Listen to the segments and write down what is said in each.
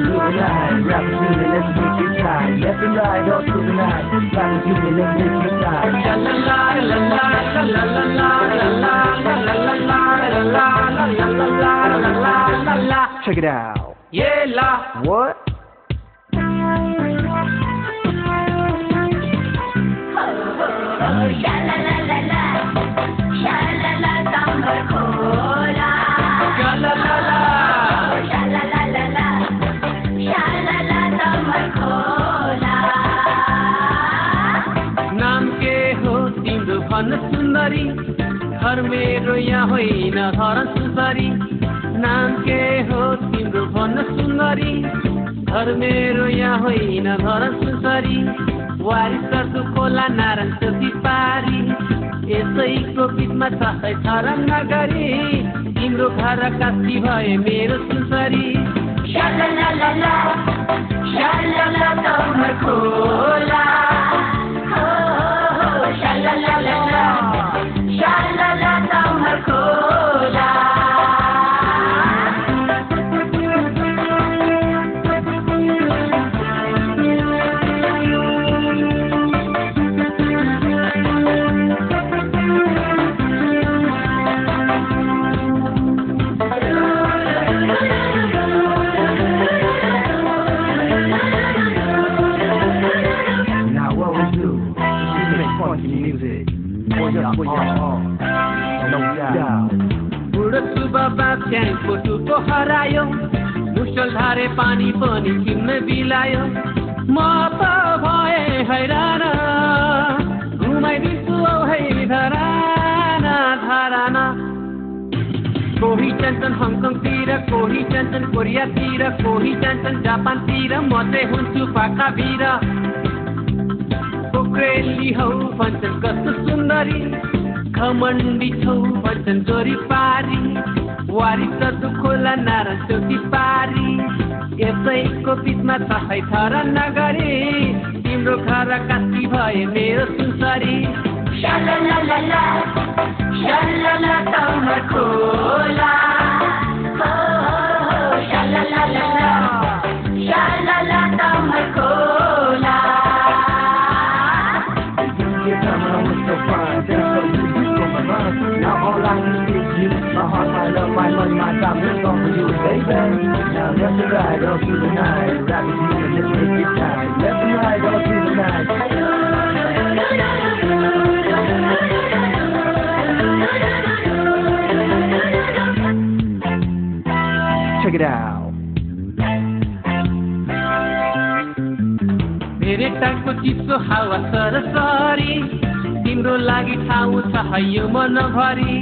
through the night. Rappers union, let's make it tight. Left and right, all through the night. Rappers union, let's make it tight. La la la la la la la la la la la la la la la la la. Check it out. Yeah, la. What? Sha la la la la, sha la la summer cola. Sha la la la, sha la la la la, sha la la summer cola. नाम के हो तिम्रो भन्न सुन्दरी घर मेरो यहाँ होइन धरन सुन्दरी नाम के हो तिम्रो भन्न सुन्दरी घर मेरो यहाँ होइन धरन सुन्दरी वारी सर्दु खोला नारायण चोकी पारी यसैको बिचमा छ धरन नगरी तिम्रो घर काशी भए मेरो सुन्दरी शालालाला शालाला तमर खोला हो शालालाला शालाला तमर खोला बुढो सुब्बा च्याङको टुप्पो हरायो मुसलधारे पानी पनि किन्न बिलायो म त भए हैरान घुमाइदिन्छु औ है धराना धराना कोही जान्छन् हङकङतिर कोही जान्छन् कोरियातिर कोही जान्छन् जापानतिर म चाहिँ हुन्छु पाका भिर पोखरेली हौ भन्छन् कस्तो सुन्दरी घमण्डी छौ भन्छन् चोरी पारी वारी सर्दु खोला नारायण चोकी पारी यसैको बिचमा छ है थर नगरी तिम्रो घर काशी भए मेरो सुन्दरी शालालाला शालाला तमर खोला हो शालालाला शालाला तमर खोला Now all I need is you, my heart, my love, my money, my time, it's all for you, baby. Now left and right, all through the night, rapping to you and let's make it tight. Left and right, all through the night. Check it out. मेरे टाको चिसो हावा सरसरी तिम्रो लागि ठाउँ छ यो मनभरि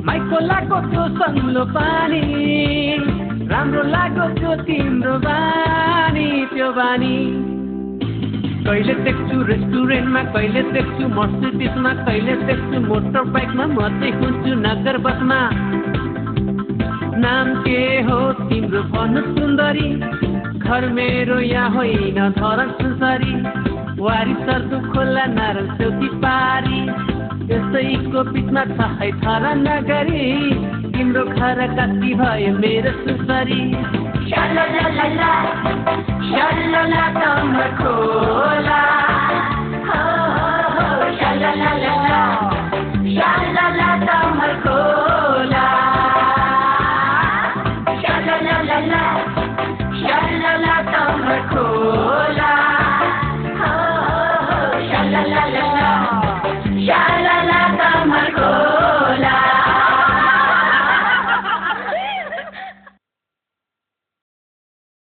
माइको लागो त्यो सङ्लो पानी राम्रो लाग्यो त्यो तिम्रो बानी त्यो बानी कहिले देख्छु रेस्टुरेन्टमा कहिले देख्छु मर्सिडिजमा कहिले देख्छु मोटर बाइकमा म चाहिँ हुन्छु नगर बसमा नाम के हो तिम्रो भन्न सुन्दरी घर मेरो यहाँ होइन धरन सुन्दरी वारी सर्दु खोला नारायण चोकी पारी यसैको बिचमा छ है थर नगरी तिम्रो घर काशी भयो मेरो सुन्दरी शालालाला